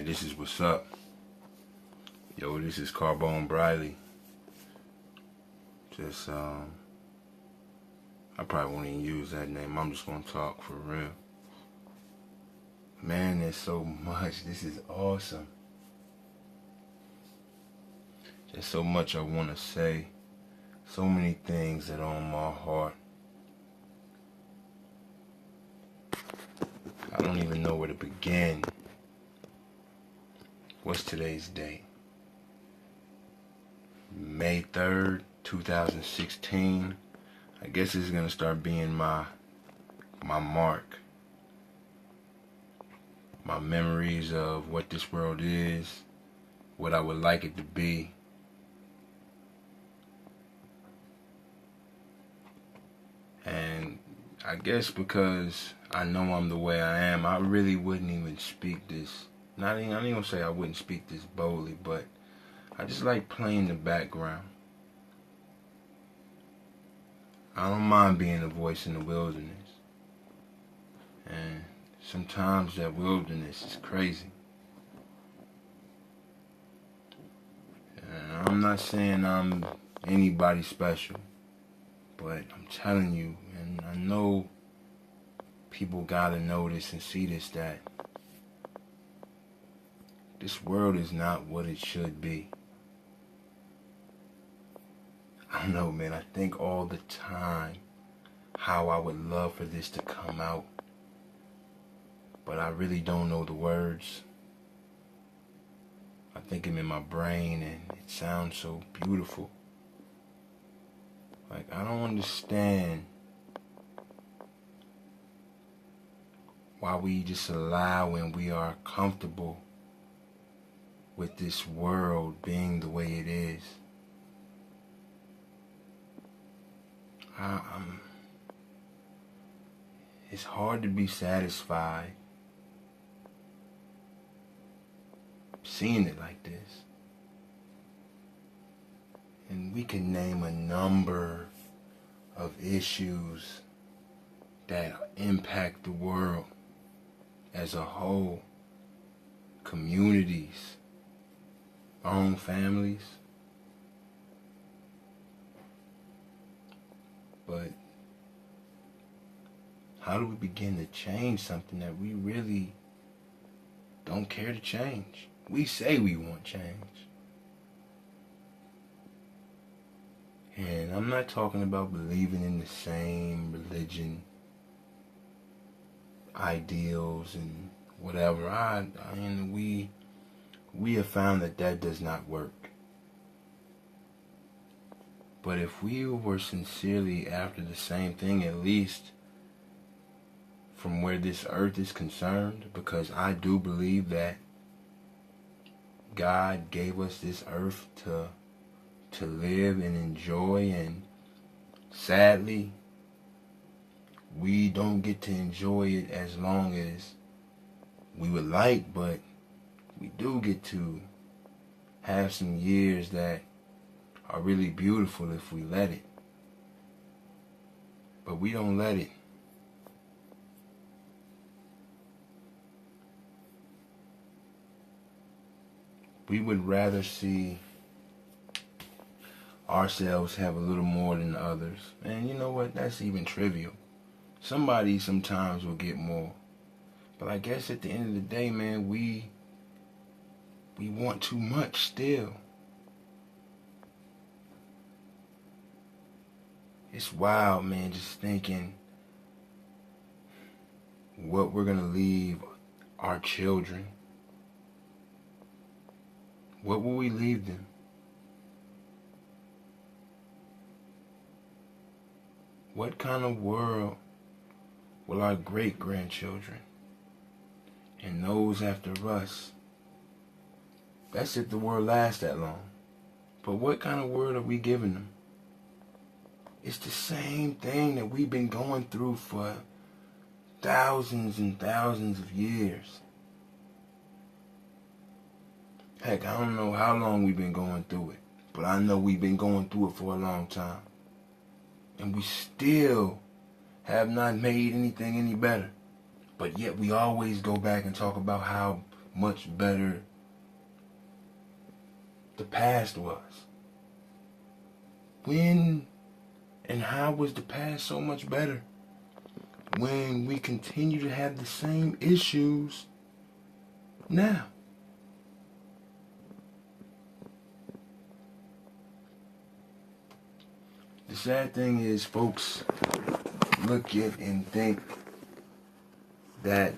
man, this is what's up. Yo, this is Carbone Briley. I probably won't even use that name. I'm just gonna talk for real. Man, there's so much. This is awesome. There's so much I want to say. So many things that are on my heart. I don't even know where to begin. What's today's date? May 3rd, 2016. I guess this is going to start being my mark. My memories of what this world is, what I would like it to be. And I guess because I know I'm the way I am, I really wouldn't even speak this. I ain't gonna say I wouldn't speak this boldly, but I just like playing the background. I don't mind being a voice in the wilderness. And sometimes that wilderness is crazy. And I'm not saying I'm anybody special, but I'm telling you, and I know people gotta know this and see this, that this world is not what it should be. I don't know, man. I think all the time how I would love for this to come out, but I really don't know the words. I think them in my brain and it sounds so beautiful. Like, I don't understand why we just allow when we are comfortable with this world being the way it is. It's hard to be satisfied seeing it like this. And we can name a number of issues that impact the world as a whole, communities, our own families. But how do we begin to change something that we really don't care to change? We say we want change. And I'm not talking about believing in the same religion, ideals, and whatever. We have found that does not work. But if we were sincerely after the same thing, at least from where this earth is concerned, because I do believe that God gave us this earth to live and enjoy, and sadly, we don't get to enjoy it as long as we would like, but we do get to have some years that are really beautiful if we let it. But we don't let it. We would rather see ourselves have a little more than others. And you know what? That's even trivial. Somebody sometimes will get more. But I guess at the end of the day, man, we want too much still. It's wild, man, just thinking what we're going to leave our children. What will we leave them? What kind of world will our great-grandchildren and those after us? That's if the world lasts that long. But what kind of world are we giving them? It's the same thing that we've been going through for thousands and thousands of years. Heck, I don't know how long we've been going through it, but I know we've been going through it for a long time. And we still have not made anything any better. But yet we always go back and talk about how much better the past was. When and how was the past so much better? When we continue to have the same issues now. The sad thing is, folks look at and think that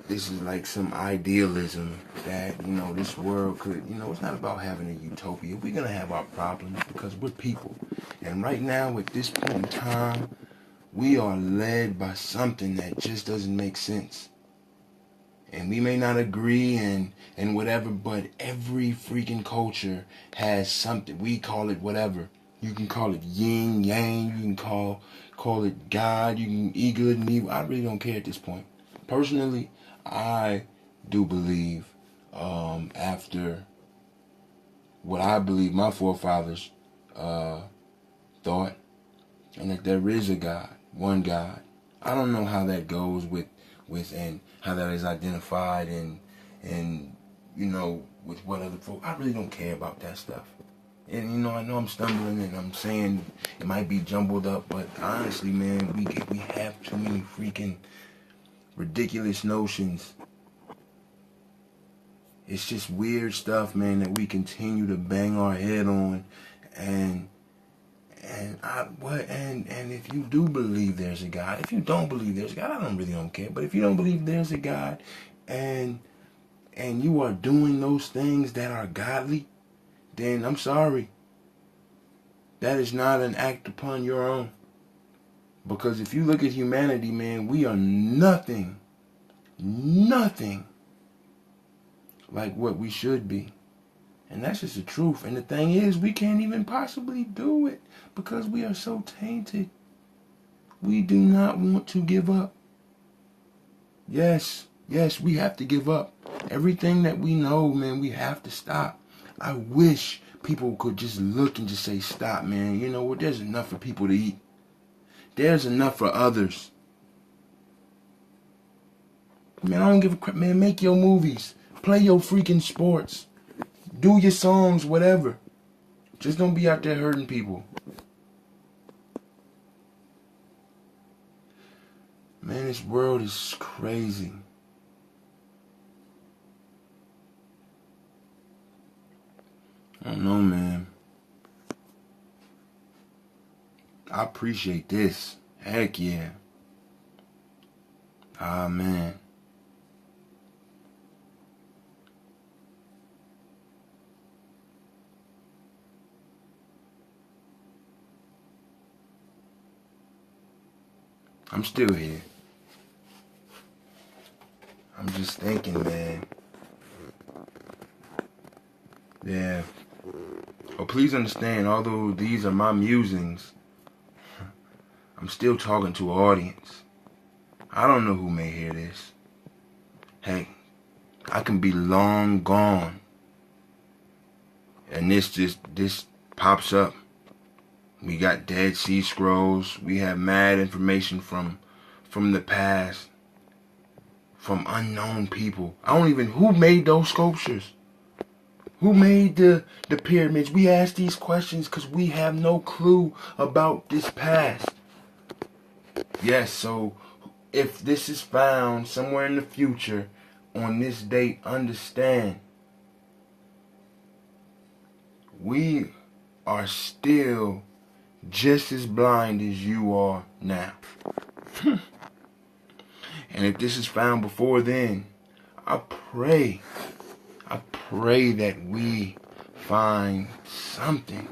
this is like some idealism that, this world could, it's not about having a utopia. We're going to have our problems because we're people. And right now, at this point in time, we are led by something that just doesn't make sense. And we may not agree and whatever, but every freaking culture has something. We call it whatever. You can call it yin, yang, you can call it God, you can eat good and evil. I really don't care at this point. Personally, I do believe, after what I believe my forefathers thought, and that there is a God, one God. I don't know how that goes with and how that is identified and with what other folk. I really don't care about that stuff. And I know I'm stumbling and I'm saying it might be jumbled up, but honestly, man, we have too many freaking ridiculous notions. It's just weird stuff, man, that we continue to bang our head on, and if you do believe there's a God, if you don't believe there's a God, I don't care. But if you don't believe there's a God, and you are doing those things that are godly, then I'm sorry. That is not an act upon your own. Because if you look at humanity, man, we are nothing like what we should be. And that's just the truth. And the thing is, we can't even possibly do it because we are so tainted. We do not want to give up. Yes, we have to give up. Everything that we know, man, we have to stop. I wish people could just look and just say, stop, man. You know what? There's enough for people to eat. There's enough for others. Man, I don't give a crap, man. Make your movies. Play your freaking sports. Do your songs, whatever. Just don't be out there hurting people. Man, this world is crazy. I don't know, man. I appreciate this. Heck yeah. Ah, man. I'm still here. I'm just thinking, man. Yeah. Oh, please understand, although these are my musings, I'm still talking to an audience. I don't know who may hear this. Hey, I can be long gone. And this pops up. We got Dead Sea Scrolls. We have mad information from the past. From unknown people. Who made those sculptures? Who made the pyramids? We ask these questions because we have no clue about this past. Yes, so if this is found somewhere in the future on this date, understand we are still just as blind as you are now. And if this is found before then, I pray that we find something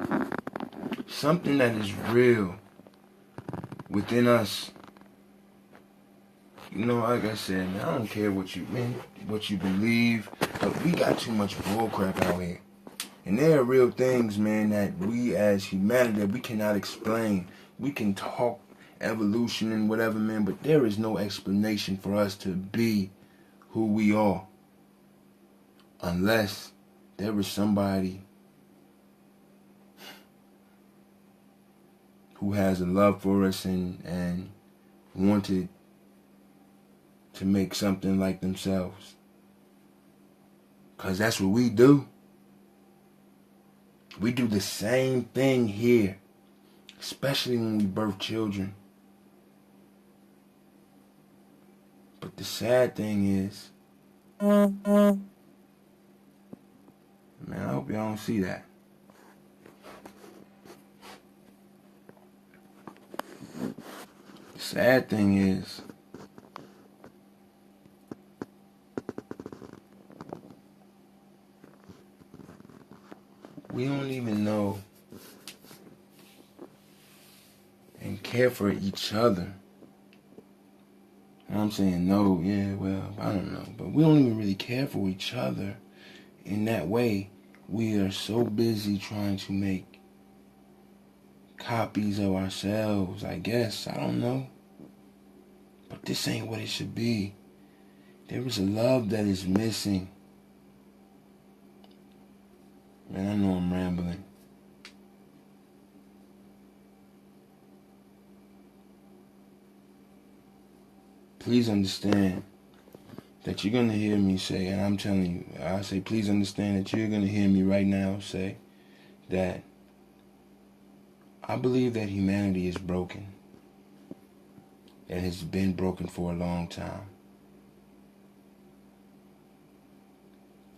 that is real within us. Like I said, man, I don't care what you believe, but we got too much bullcrap out here. And there are real things, man, that we as humanity, that we cannot explain. We can talk evolution and whatever, man, but there is no explanation for us to be who we are unless there was somebody who has a love for us and wanted to make something like themselves. Because that's what we do. We do the same thing here, especially when we birth children. But the sad thing is, man, I hope y'all don't see that. The sad thing is, we don't even know and care for each other. I'm saying no, yeah, well, I don't know. But we don't even really care for each other in that way. We are so busy trying to make copies of ourselves, I guess. I don't know. But this ain't what it should be. There is a love that is missing. Man, I know I'm rambling. Please understand that you're going to hear me say, and I'm telling you, I say please understand that you're going to hear me right now say that I believe that humanity is broken. It has been broken for a long time.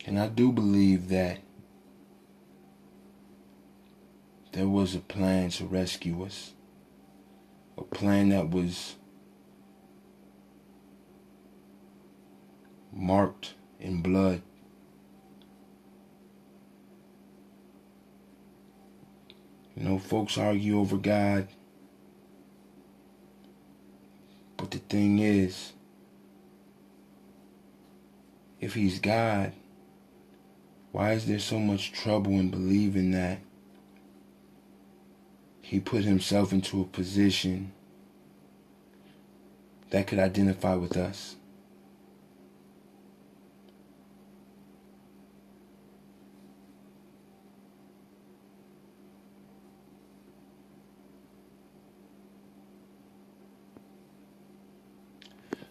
And I do believe that there was a plan to rescue us. A plan that was marked in blood. You know, folks argue over God. But the thing is, if he's God, why is there so much trouble in believing that he put himself into a position that could identify with us?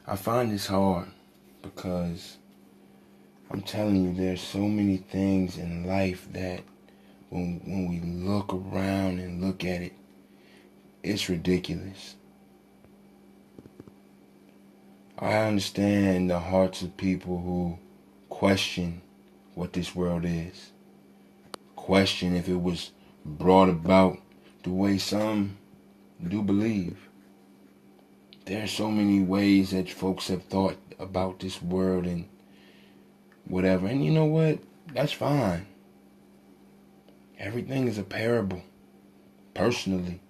I find this hard because I'm telling you, there's so many things in life that when we look around and look at it, it's ridiculous. I understand the hearts of people who question what this world is. Question if it was brought about the way some do believe. There are so many ways that folks have thought about this world and whatever. And you know what? That's fine. Everything is a parable, personally.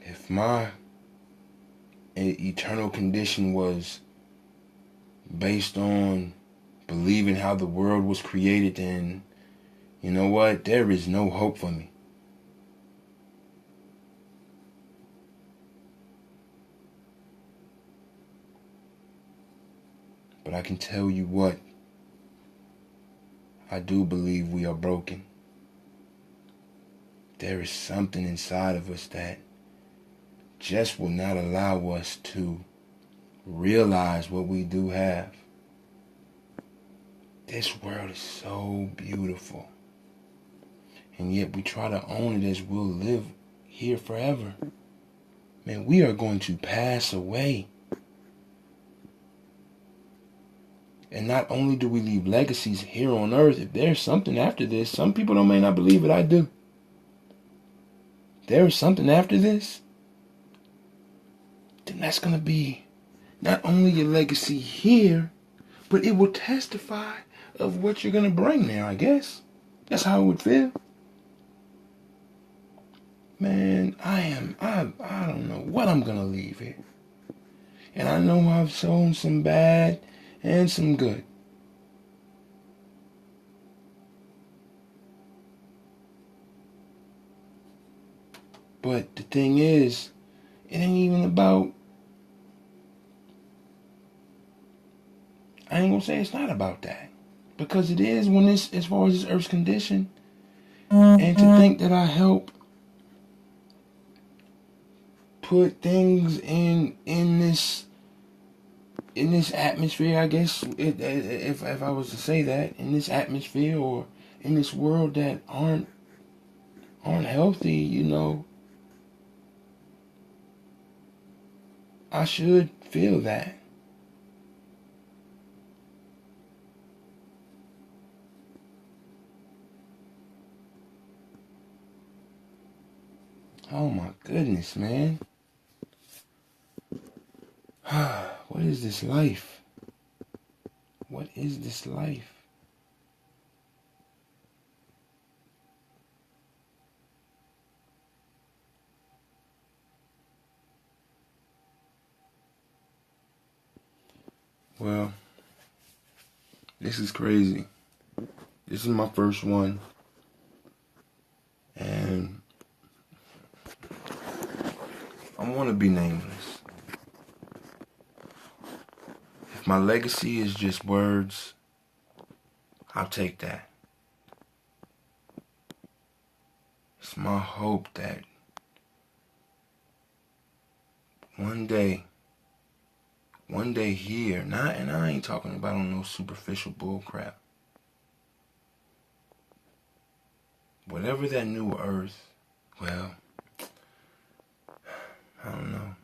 If my eternal condition was based on believing how the world was created, then you know what? There is no hope for me. But I can tell you what, I do believe we are broken. There is something inside of us that just will not allow us to realize what we do have. This world is so beautiful. And yet we try to own it as we'll live here forever. Man, we are going to pass away. And not only do we leave legacies here on earth, if there's something after this, some people may not believe it, I do. There is something after this, then that's going to be not only your legacy here, but it will testify of what you're going to bring there, I guess. That's how it would feel. Man, I don't know what I'm going to leave here. And I know I've sown some bad and some good. But the thing is, it ain't even about, I ain't gonna say it's not about that. Because it is when it's, as far as this earth's condition. And to think that I help put things in this atmosphere, I guess, if I was to say that, in this atmosphere or in this world that aren't healthy, you know, I should feel that. Oh my goodness, man. What is this life? What is this life? Well, this is crazy. This is my first one. And I want to be nameless. If my legacy is just words, I'll take that. It's my hope that one day here, and I ain't talking about on no superficial bull crap. Whatever that new earth, well, I don't know.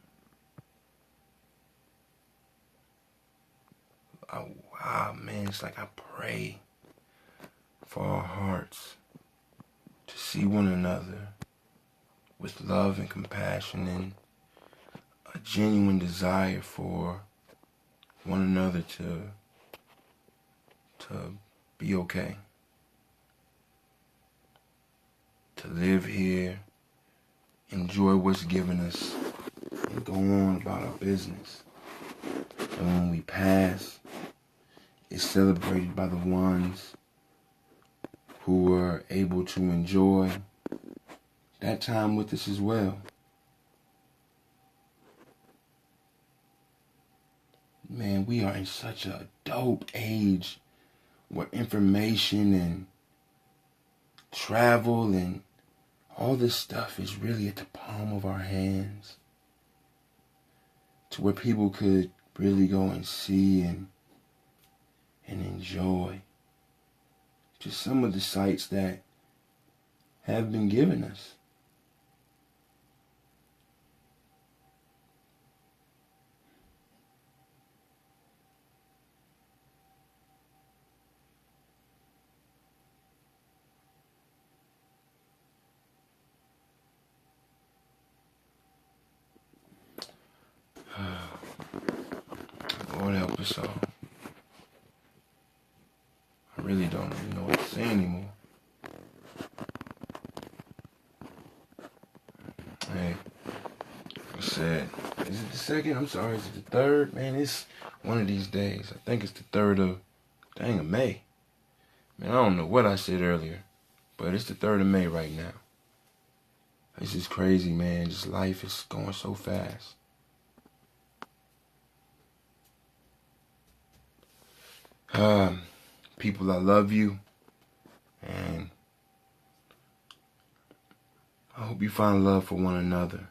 Man, it's like I pray for our hearts to see one another with love and compassion and a genuine desire for one another to be okay. To live here, enjoy what's given us, and go on about our business. And when we pass, it's celebrated by the ones who were able to enjoy that time with us as well. Man, we are in such a dope age where information and travel and all this stuff is really at the palm of our hands. To where people could really go and see and enjoy just some of the sights that have been given us. Lord help us all. I really don't even know what to say anymore. Hey, like I said, is it the second? I'm sorry, is it the third? Man, it's one of these days. I think it's the 3rd of May. Man, I don't know what I said earlier, but it's the 3rd of May right now. This is crazy, man. Just life is going so fast. People, I love you, and I hope you find love for one another.